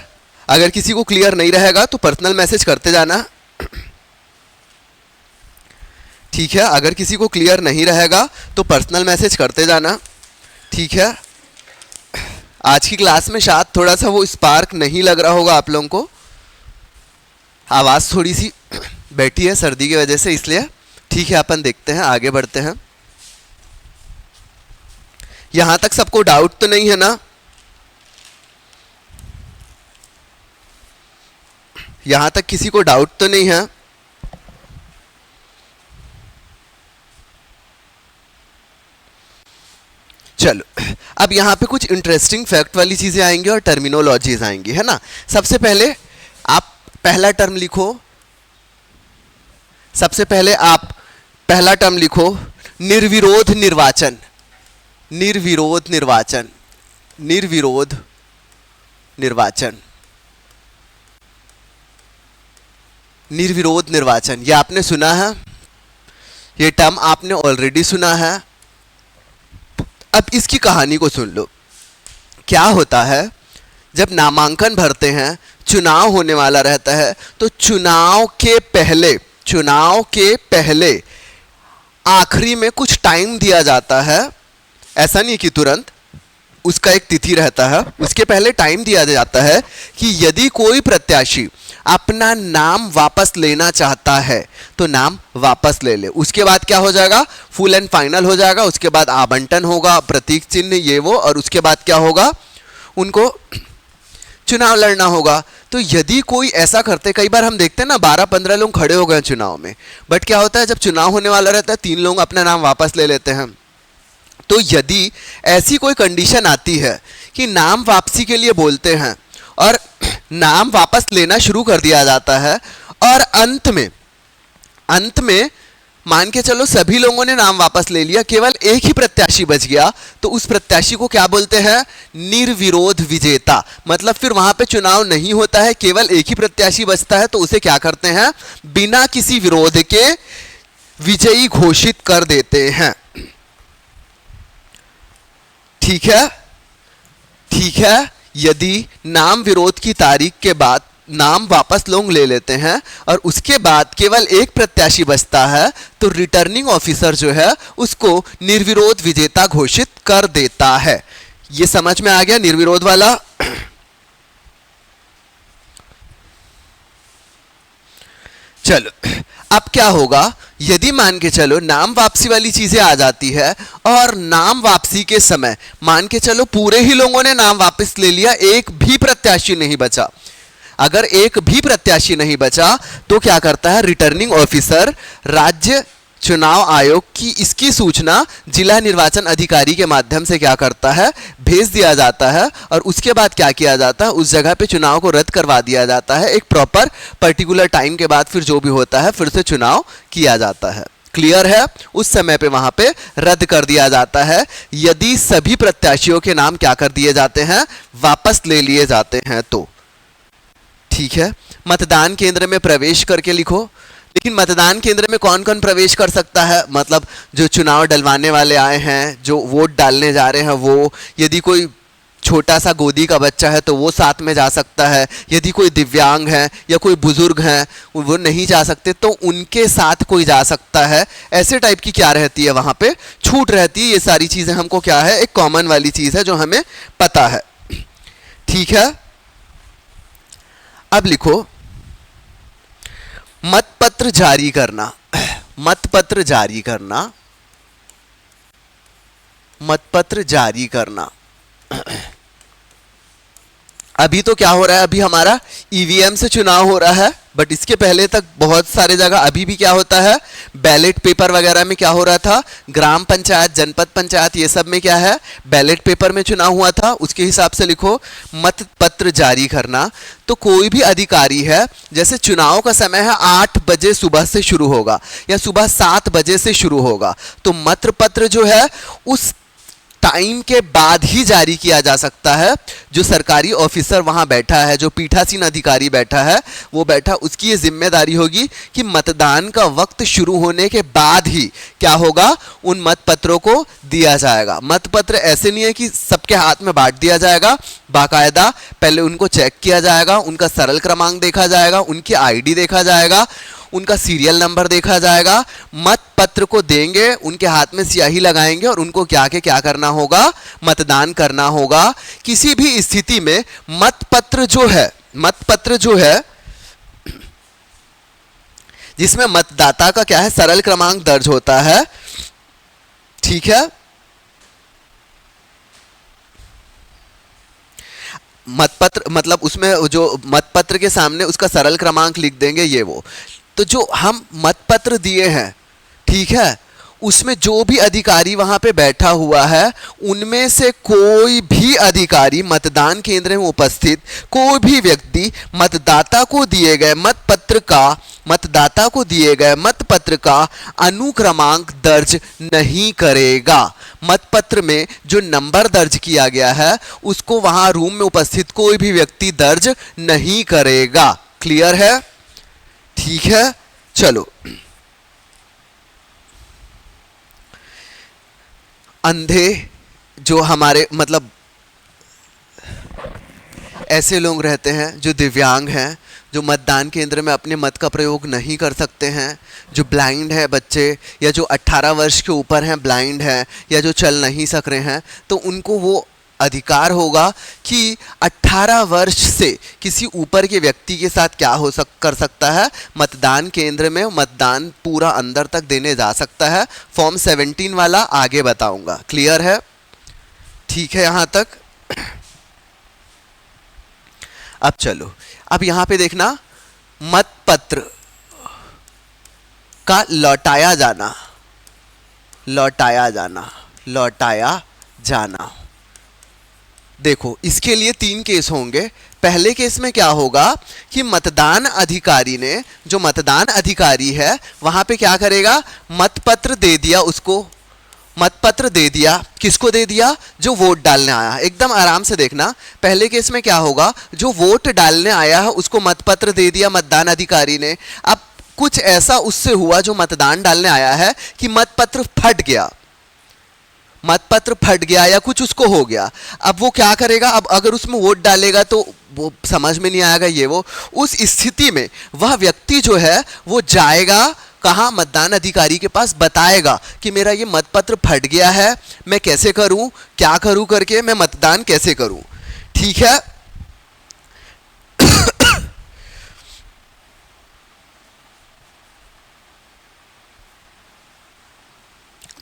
अगर किसी को क्लियर नहीं रहेगा तो पर्सनल मैसेज करते जाना। ठीक है, अगर किसी को क्लियर नहीं रहेगा तो पर्सनल मैसेज करते जाना। ठीक है, आज की क्लास में शायद थोड़ा सा वो स्पार्क नहीं लग रहा होगा आप लोगों को, आवाज़ थोड़ी सी बैठी है सर्दी की वजह से, इसलिए। ठीक है, अपन देखते हैं, आगे बढ़ते हैं। यहां तक सबको डाउट तो नहीं है ना? यहां तक किसी को डाउट तो नहीं है? चलो, अब यहां पे कुछ इंटरेस्टिंग फैक्ट वाली चीजें आएंगी और टर्मिनोलॉजीज आएंगी, है ना। सबसे पहले आप पहला टर्म लिखो। सबसे पहले आप पहला टर्म लिखो, निर्विरोध निर्वाचन। निर्विरोध निर्वाचन, निर्विरोध निर्वाचन, निर्विरोध निर्वाचन। ये आपने सुना है, ये टर्म आपने ऑलरेडी सुना है। अब इसकी कहानी को सुन लो। क्या होता है, जब नामांकन भरते हैं, चुनाव होने वाला रहता है, तो चुनाव के पहले आखिरी में कुछ टाइम दिया जाता है। ऐसा नहीं कि तुरंत, उसका एक तिथि रहता है, उसके पहले टाइम दिया जाता है कि यदि कोई प्रत्याशी अपना नाम वापस लेना चाहता है तो नाम वापस ले ले। उसके बाद क्या हो जाएगा, फुल एंड फाइनल हो जाएगा। उसके बाद आवंटन होगा, प्रतीक चिन्ह ये वो, और उसके बाद क्या होगा, उनको चुनाव लड़ना होगा। तो यदि कोई ऐसा करते, कई बार हम देखते हैं ना 12-15 लोग खड़े हो गए चुनाव में, बट क्या होता है जब चुनाव होने वाला रहता है 3 लोग अपना नाम वापस ले लेते हैं। तो यदि ऐसी कोई कंडीशन आती है कि नाम वापसी के लिए बोलते हैं और नाम वापस लेना शुरू कर दिया जाता है, और अंत में मान के चलो सभी लोगों ने नाम वापस ले लिया, केवल एक ही प्रत्याशी बच गया, तो उस प्रत्याशी को क्या बोलते हैं, निर्विरोध विजेता। मतलब फिर वहां पे चुनाव नहीं होता है, केवल एक ही प्रत्याशी बचता है, तो उसे क्या करते हैं, बिना किसी विरोध के विजयी घोषित कर देते हैं। ठीक है, ठीक है। यदि नाम विरोध की तारीख के बाद नाम वापस लोग ले लेते हैं और उसके बाद केवल एक प्रत्याशी बचता है, तो रिटर्निंग ऑफिसर जो है उसको निर्विरोध विजेता घोषित कर देता है। ये समझ में आ गया निर्विरोध वाला? चलो, अब क्या होगा, यदि मान के चलो नाम वापसी वाली चीजें आ जाती है और नाम वापसी के समय मान के चलो पूरे ही लोगों ने नाम वापस ले लिया, एक भी प्रत्याशी नहीं बचा। अगर एक भी प्रत्याशी नहीं बचा तो क्या करता है रिटर्निंग ऑफिसर, राज्य चुनाव आयोग की इसकी सूचना जिला निर्वाचन अधिकारी के माध्यम से क्या करता है, भेज दिया जाता है, और उसके बाद क्या किया जाता है, उस जगह पे चुनाव को रद्द करवा दिया जाता है। एक प्रॉपर पर्टिकुलर टाइम के बाद फिर जो भी होता है फिर से चुनाव किया जाता है। क्लियर है? उस समय पे वहां पे रद्द कर दिया जाता है यदि सभी प्रत्याशियों के नाम क्या कर दिए जाते हैं, वापस ले लिए जाते हैं तो। ठीक है, मतदान केंद्र में प्रवेश करके लिखो। लेकिन मतदान केंद्र में कौन कौन प्रवेश कर सकता है, मतलब जो चुनाव डलवाने वाले आए हैं, जो वोट डालने जा रहे हैं वो, यदि कोई छोटा सा गोदी का बच्चा है तो वो साथ में जा सकता है, यदि कोई दिव्यांग है या कोई बुजुर्ग हैं वो नहीं जा सकते तो उनके साथ कोई जा सकता है। ऐसे टाइप की क्या रहती है वहाँ पे छूट रहती है। ये सारी चीज़ें हमको क्या है, एक कॉमन वाली चीज़ है जो हमें पता है। ठीक है, अब लिखो मतपत्र जारी करना। मतपत्र जारी करना, मतपत्र जारी करना। अभी तो क्या हो रहा है, अभी हमारा ईवीएम से चुनाव हो रहा है, बट इसके पहले तक बहुत सारे जगह अभी भी क्या होता है, बैलेट पेपर वगैरह में क्या हो रहा था, ग्राम पंचायत, जनपद पंचायत, ये सब में क्या है, बैलेट पेपर में चुनाव हुआ था। उसके हिसाब से लिखो मत पत्र जारी करना। तो कोई भी अधिकारी है, जैसे चुनाव का समय है 8 बजे सुबह से शुरू होगा या सुबह 7 बजे से शुरू होगा, तो मत पत्र जो है उस टाइम के बाद ही जारी किया जा सकता है। जो सरकारी ऑफिसर वहां बैठा है, जो पीठासीन अधिकारी बैठा है, वो बैठा, उसकी ये जिम्मेदारी होगी कि मतदान का वक्त शुरू होने के बाद ही क्या होगा, उन मतपत्रों को दिया जाएगा। मतपत्र ऐसे नहीं है कि सबके हाथ में बांट दिया जाएगा, बाकायदा पहले उनको चेक किया जाएगा, उनका सरल क्रमांक देखा जाएगा, उनकी आईडी देखा जाएगा, उनका सीरियल नंबर देखा जाएगा। मत पत्र को देंगे, उनके हाथ में स्याही लगाएंगे और उनको क्या करना होगा, मतदान करना होगा। किसी भी स्थिति में मतपत्र जो है जिसमें मतदाता का क्या है, सरल क्रमांक दर्ज होता है, ठीक है। मतपत्र मतलब उसमें जो मतपत्र के सामने उसका सरल क्रमांक लिख देंगे, ये वो। तो जो हम मतपत्र दिए हैं, ठीक है, उसमें जो भी अधिकारी वहां पे बैठा हुआ है, उनमें से कोई भी अधिकारी, मतदान केंद्र में उपस्थित कोई भी व्यक्ति मतदाता को दिए गए मतपत्र का अनुक्रमांक दर्ज नहीं करेगा। मतपत्र में जो नंबर दर्ज किया गया है उसको वहां रूम में उपस्थित कोई भी व्यक्ति दर्ज नहीं करेगा। क्लियर है? ठीक है, चलो। अंधे जो हमारे मतलब ऐसे लोग रहते हैं जो दिव्यांग हैं, जो मतदान केंद्र में अपने मत का प्रयोग नहीं कर सकते हैं, जो ब्लाइंड है बच्चे, या जो 18 वर्ष के ऊपर हैं, ब्लाइंड हैं, या जो चल नहीं सक रहे हैं, तो उनको वो अधिकार होगा कि 18 वर्ष से किसी ऊपर के व्यक्ति के साथ क्या कर सकता है, मतदान केंद्र में मतदान पूरा अंदर तक देने जा सकता है। फॉर्म 17 वाला आगे बताऊंगा। क्लियर है? ठीक है यहां तक? अब चलो, अब यहां पे देखना, मतपत्र का लौटाया जाना। देखो, इसके लिए 3 केस होंगे। पहले केस में क्या होगा कि मतदान अधिकारी ने, जो मतदान अधिकारी है, वहां पे क्या करेगा, मतपत्र दे दिया उसको। मतपत्र दे दिया, किसको दे दिया? जो वोट डालने आया। एकदम आराम से देखना, पहले केस में क्या होगा, जो वोट डालने आया है उसको मतपत्र दे दिया मतदान अधिकारी ने। अब कुछ ऐसा उससे हुआ, जो मतदान डालने आया है, कि मतपत्र फट गया या कुछ उसको हो गया। अब वो क्या करेगा, अब अगर उसमें वोट डालेगा तो वो समझ में नहीं आएगा, ये वो। उस स्थिति में वह व्यक्ति जो है वो जाएगा कहाँ, मतदान अधिकारी के पास, बताएगा कि मेरा ये मतपत्र फट गया है, मैं कैसे करूं, क्या करूं करके, मैं मतदान कैसे करूं। ठीक है?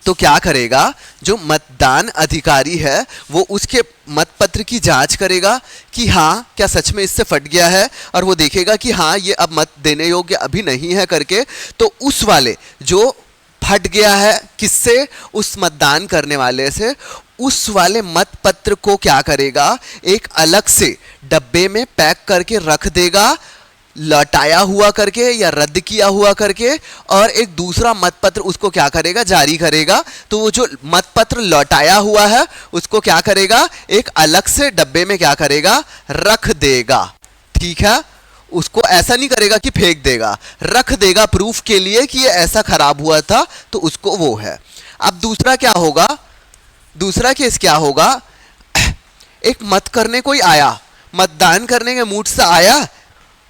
तो क्या करेगा, जो मतदान अधिकारी है वो उसके मतपत्र की जांच करेगा कि हाँ क्या सच में इससे फट गया है, और वो देखेगा कि हाँ ये अब मत देने योग्य अभी नहीं है करके। तो उस वाले जो फट गया है, किससे, उस मतदान करने वाले से, उस वाले मतपत्र को क्या करेगा, एक अलग से डब्बे में पैक करके रख देगा, लौटाया हुआ करके या रद्द किया हुआ करके, और एक दूसरा मतपत्र उसको क्या करेगा, जारी करेगा। तो वो जो मतपत्र लौटाया हुआ है उसको क्या करेगा, एक अलग से डब्बे में क्या करेगा, रख देगा। ठीक है? उसको ऐसा नहीं करेगा कि फेंक देगा, रख देगा प्रूफ के लिए कि ये ऐसा खराब हुआ था, तो उसको वो है। अब दूसरा क्या होगा, दूसरा केस क्या होगा, एक मत करने कोई आया, मतदान करने के मूड से आया,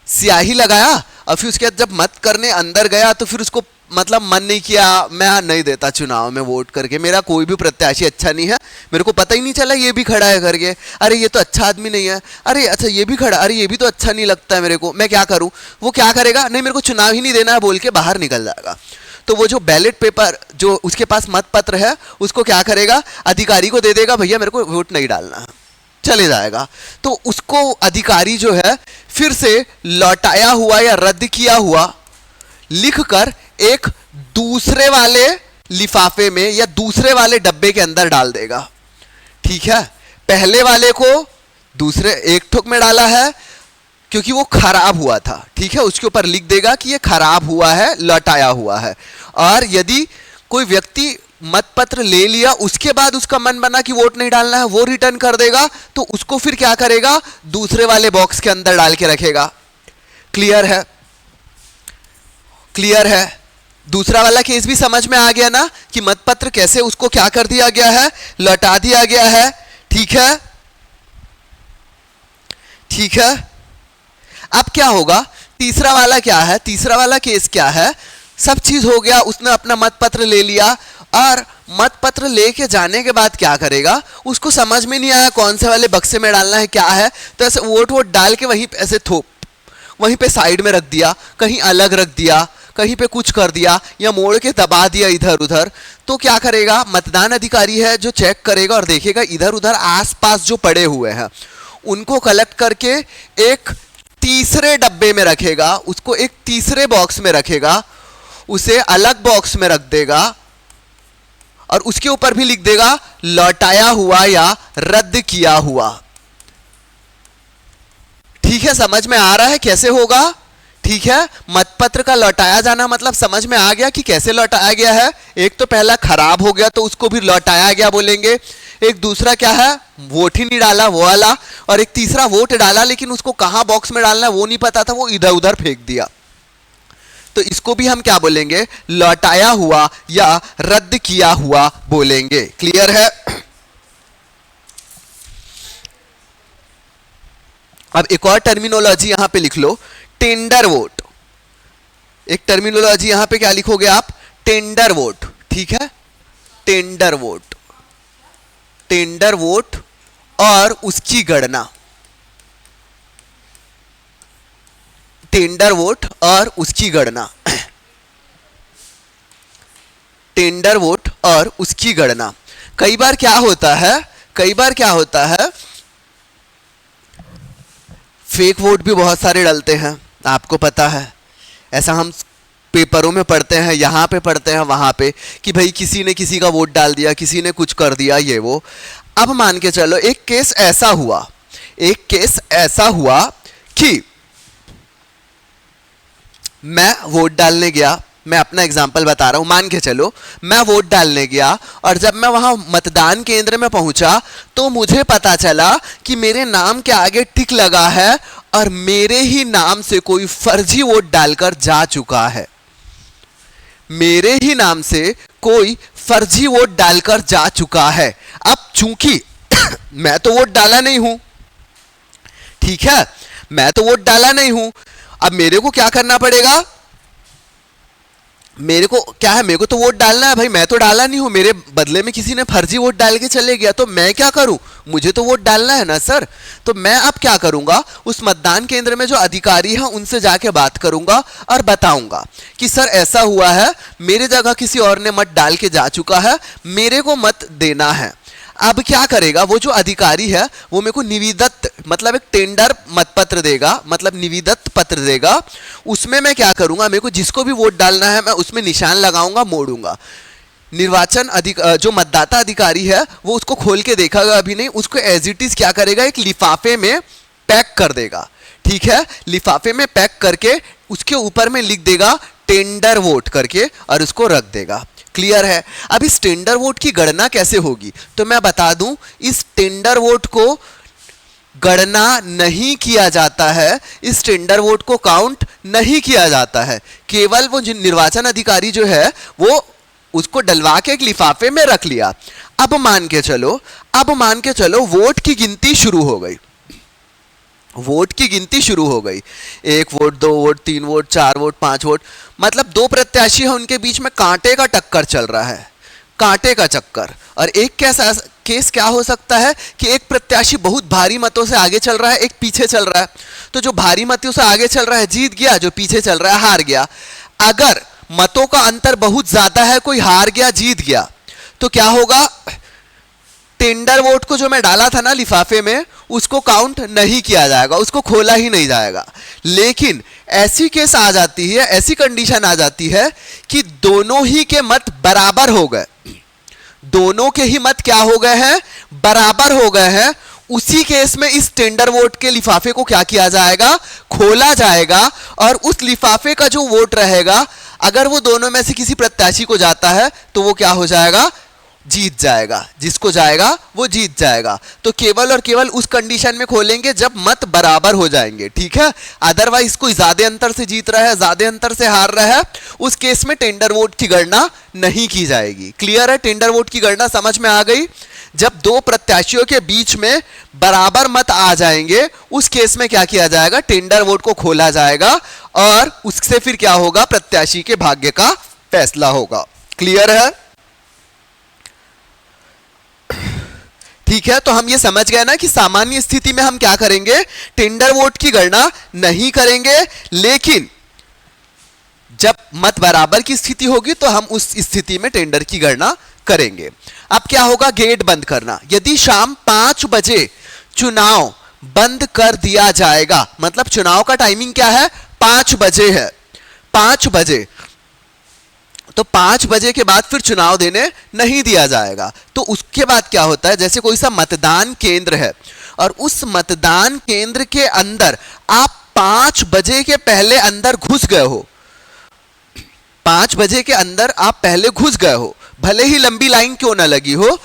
स्याही लगाया, और फिर उसके बाद जब मत करने अंदर गया तो फिर उसको मतलब मन नहीं किया, मैं नहीं देता चुनाव में वोट करके, मेरा कोई भी प्रत्याशी अच्छा नहीं है, मेरे को पता ही नहीं चला ये भी खड़ा है करके, अरे ये तो अच्छा आदमी नहीं है, अरे अच्छा ये भी खड़ा, अरे ये भी तो अच्छा नहीं लगता है मेरे को, मैं क्या करूं। वो क्या करेगा, नहीं मेरे को चुनाव ही नहीं देना है बोल के बाहर निकल जाएगा। तो वो जो बैलेट पेपर, जो उसके पास मतपत्र है, उसको क्या करेगा, अधिकारी को दे देगा, भैया मेरे को वोट नहीं डालना है, चले जाएगा। तो उसको अधिकारी जो है फिर से लौटाया हुआ या रद्द किया हुआ लिखकर एक दूसरे वाले लिफाफे में या दूसरे वाले डब्बे के अंदर डाल देगा। ठीक है? पहले वाले को दूसरे एक ठोक में डाला है क्योंकि वो खराब हुआ था, ठीक है, उसके ऊपर लिख देगा कि ये खराब हुआ है, लौटाया हुआ है। और यदि कोई व्यक्ति मत पत्र ले लिया, उसके बाद उसका मन बना कि वोट नहीं डालना है, वो रिटर्न कर देगा, तो उसको फिर क्या करेगा, दूसरे वाले बॉक्स के अंदर डाल के रखेगा। क्लियर है? क्लियर है? दूसरा वाला केस भी समझ में आ गया ना कि मतपत्र कैसे उसको क्या कर दिया गया है, लौटा दिया गया है। ठीक है, ठीक है। अब क्या होगा, तीसरा वाला क्या है, तीसरा वाला केस क्या है, सब चीज हो गया, उसने अपना मतपत्र ले लिया, और मतपत्र लेके जाने के बाद क्या करेगा, उसको समझ में नहीं आया कौन से वाले बक्से में डालना है, क्या है, तो ऐसे वोट डाल के वहीं ऐसे वहीं पे साइड में रख दिया, कहीं अलग रख दिया, कहीं पे कुछ कर दिया, या मोड़ के दबा दिया इधर उधर। तो क्या करेगा, मतदान अधिकारी है जो चेक करेगा और देखेगा इधर उधर आसपास जो पड़े हुए हैं उनको कलेक्ट करके एक तीसरे डब्बे में रखेगा, उसको एक तीसरे बॉक्स में रखेगा, उसे अलग बॉक्स में रख देगा, और उसके ऊपर भी लिख देगा लौटाया हुआ या रद्द किया हुआ। ठीक है, समझ में आ रहा है कैसे होगा? ठीक है, मतपत्र का लौटाया जाना मतलब समझ में आ गया कि कैसे लौटाया गया है। एक तो पहला खराब हो गया तो उसको भी लौटाया गया बोलेंगे, एक दूसरा क्या है, वोट ही नहीं डाला वो वाला, और एक तीसरा वोट डाला लेकिन उसको कहां बॉक्स में डालना है वो नहीं पता था, वो इधर उधर फेंक दिया। तो इसको भी हम क्या बोलेंगे, लौटाया हुआ या रद्द किया हुआ बोलेंगे। क्लियर है? अब एक और टर्मिनोलॉजी यहां पे लिख लो, टेंडर वोट। एक टर्मिनोलॉजी यहां पे क्या लिखोगे आप, टेंडर वोट। ठीक है, टेंडर वोट, टेंडर वोट और उसकी गणना, टेंडर वोट और उसकी गणना, टेंडर वोट और उसकी गणना। कई बार क्या होता है, कई बार क्या होता है, फेक वोट भी बहुत सारे डलते हैं, आपको पता है, ऐसा हम पेपरों में पढ़ते हैं, यहाँ पे पढ़ते हैं, वहाँ पे, कि भाई किसी ने किसी का वोट डाल दिया, किसी ने कुछ कर दिया, ये वो। अब मान के चलो एक केस ऐसा हुआ, एक केस ऐसा हुआ कि मैं वोट डालने गया, मैं अपना एग्जाम्पल बता रहा हूं, मान के चलो मैं वोट डालने गया, और जब मैं वहां मतदान केंद्र में पहुंचा तो मुझे पता चला कि मेरे नाम के आगे टिक लगा है और मेरे ही नाम से कोई फर्जी वोट डालकर जा चुका है, मेरे ही नाम से कोई फर्जी वोट डालकर जा चुका है। अब चूंकि मैं तो वोट डाला नहीं हूं, ठीक है, मैं तो वोट डाला नहीं हूं, अब मेरे को क्या करना पड़ेगा, मेरे को क्या है, मेरे को तो वोट डालना है भाई, मैं तो डाला नहीं हूं, मेरे बदले में किसी ने फर्जी वोट डाल के चले गया, तो मैं क्या करूं, मुझे तो वोट डालना है ना सर। तो मैं अब क्या करूंगा, उस मतदान केंद्र में जो अधिकारी हैं उनसे जाके बात करूंगा और बताऊंगा कि सर ऐसा हुआ है, मेरे जगह किसी और ने मत डाल के जा चुका है, मेरे को मत देना है। अब क्या करेगा वो जो अधिकारी है, वो मेरे को निविदत मतलब एक टेंडर मतपत्र देगा, मतलब निविदत पत्र देगा, उसमें मैं क्या करूंगा, मेरे को जिसको भी वोट डालना है मैं उसमें निशान लगाऊंगा, मोड़ूंगा। निर्वाचन जो मतदाता अधिकारी है वो उसको खोल के देखेगा अभी नहीं, उसको एज इट इज क्या करेगा, एक लिफाफे में पैक कर देगा। ठीक है, लिफाफे में पैक करके उसके ऊपर में लिख देगा टेंडर वोट करके और उसको रख देगा। क्लियर है? अब इस टेंडर वोट की गणना कैसे होगी, तो मैं बता दूं, इस टेंडर वोट को गणना नहीं किया जाता है, इस टेंडर वोट को काउंट नहीं किया जाता है, केवल वो निर्वाचन अधिकारी जो है वो उसको डलवा के एक लिफाफे में रख लिया। अब मान के चलो वोट की गिनती शुरू हो गई, वोट की गिनती शुरू हो गई, 1 vote 2 vote 3 vote 4 vote 5 vote, मतलब 2 प्रत्याशी है, उनके बीच में कांटे का टक्कर चल रहा है, कांटे का चक्कर। और एक कैसा केस क्या हो सकता है कि एक प्रत्याशी बहुत भारी मतों से आगे चल रहा है, एक पीछे चल रहा है, तो जो भारी मतों से आगे चल रहा है जीत गया, जो पीछे चल रहा है हार गया। अगर मतों का अंतर बहुत ज्यादा है, कोई हार गया जीत गया, तो क्या होगा, टेंडर वोट को जो मैं डाला था ना लिफाफे में, उसको काउंट नहीं किया जाएगा, उसको खोला ही नहीं जाएगा। लेकिन ऐसी केस आ जाती है, ऐसी कंडीशन आ जाती है कि दोनों ही के मत बराबर हो गए, दोनों के ही मत क्या हो गए हैं, बराबर हो गए हैं। उसी केस में इस टेंडर वोट के लिफाफे को क्या किया जाएगा, खोला जाएगा, और उस लिफाफे का जो वोट रहेगा, अगर वो दोनों में से किसी प्रत्याशी को जाता है तो वो क्या हो जाएगा, जीत जाएगा, जिसको जाएगा वो जीत जाएगा। तो केवल और केवल उस कंडीशन में खोलेंगे जब मत बराबर हो जाएंगे, ठीक है। अदरवाइज कोई ज्यादा अंतर से जीत रहा है, ज्यादा अंतर से हार रहा है, उस केस में टेंडर वोट की गणना नहीं की जाएगी। क्लियर है, टेंडर वोट की गणना समझ में आ गई। जब दो प्रत्याशियों के बीच में बराबर मत आ जाएंगे उस केस में क्या किया जाएगा, टेंडर वोट को खोला जाएगा और उससे फिर क्या होगा, प्रत्याशी के भाग्य का फैसला होगा। क्लियर है, ठीक है। तो हम ये समझ गए ना कि सामान्य स्थिति में हम क्या करेंगे, टेंडर वोट की गणना नहीं करेंगे, लेकिन जब मत बराबर की स्थिति होगी तो हम उस स्थिति में टेंडर की गणना करेंगे। अब क्या होगा, गेट बंद करना। यदि शाम 5 बजे चुनाव बंद कर दिया जाएगा, मतलब चुनाव का टाइमिंग क्या है, 5 बजे है, 5 बजे, तो 5 बजे के बाद फिर चुनाव देने नहीं दिया जाएगा। तो उसके बाद क्या होता है, जैसे कोई सा मतदान केंद्र है और उस मतदान केंद्र के अंदर आप 5 बजे के पहले अंदर घुस गए हो, 5 बजे के अंदर आप पहले घुस गए हो, भले ही लंबी लाइन क्यों ना लगी हो,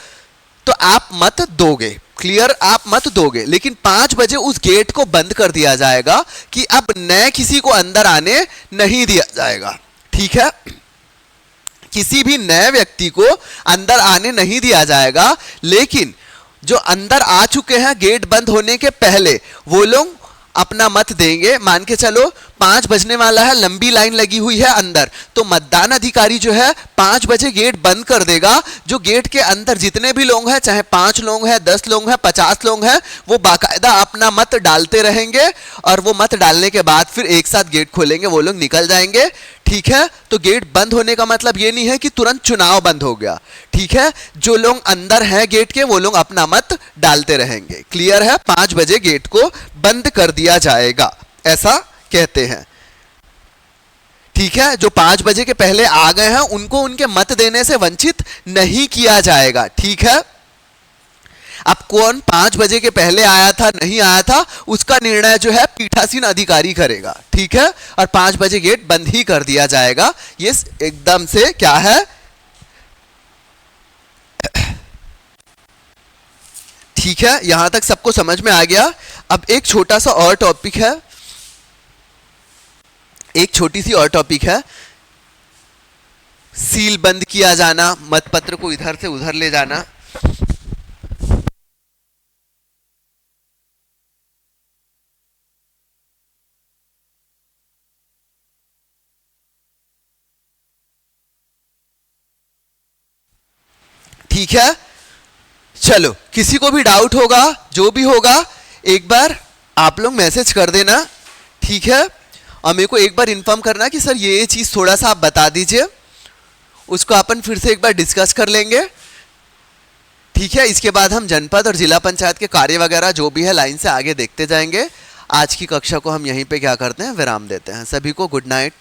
तो आप मत दोगे। क्लियर, आप मत दोगे, लेकिन 5 बजे उस गेट को बंद कर दिया जाएगा कि अब नए किसी को अंदर आने नहीं दिया जाएगा, ठीक है। किसी भी नए व्यक्ति को अंदर आने नहीं दिया जाएगा, लेकिन जो अंदर आ चुके हैं गेट बंद होने के पहले वो लोग अपना मत देंगे। मान के चलो 5 बजने वाला है, लंबी लाइन लगी हुई है अंदर, तो मतदान अधिकारी जो है 5 बजे गेट बंद कर देगा। जो गेट के अंदर जितने भी लोग हैं, चाहे 5 लोग हैं, 10 लोग हैं, 50 लोग हैं, वो बाकायदा अपना मत डालते रहेंगे और वो मत डालने के बाद फिर एक साथ गेट खोलेंगे, वो लोग निकल जाएंगे, ठीक है। तो गेट बंद होने का मतलब ये नहीं है कि तुरंत चुनाव बंद हो गया, ठीक है। जो लोग अंदर हैं गेट के वो लोग अपना मत डालते रहेंगे। क्लियर है, 5 बजे गेट को बंद कर दिया जाएगा, ऐसा कहते हैं, ठीक है। जो 5 बजे के पहले आ गए हैं उनको उनके मत देने से वंचित नहीं किया जाएगा, ठीक है। अब कौन 5 बजे के पहले आया था नहीं आया था उसका निर्णय जो है पीठासीन अधिकारी करेगा, ठीक है। और 5 बजे गेट बंद ही कर दिया जाएगा, ये एकदम से क्या है, ठीक है। यहां तक सबको समझ में आ गया। अब एक छोटा सा और टॉपिक है, एक छोटी सी और टॉपिक है, सील बंद किया जाना, मतपत्र को इधर से उधर ले जाना। ठीक है, चलो किसी को भी डाउट होगा, जो भी होगा एक बार आप लोग मैसेज कर देना, ठीक है। और मेरे को एक बार इन्फॉर्म करना कि सर ये चीज़ थोड़ा सा आप बता दीजिए, उसको अपन फिर से एक बार डिस्कस कर लेंगे, ठीक है। इसके बाद हम जनपद और जिला पंचायत के कार्य वगैरह जो भी है लाइन से आगे देखते जाएंगे। आज की कक्षा को हम यहीं पे क्या करते हैं, विराम देते हैं। सभी को गुड नाइट।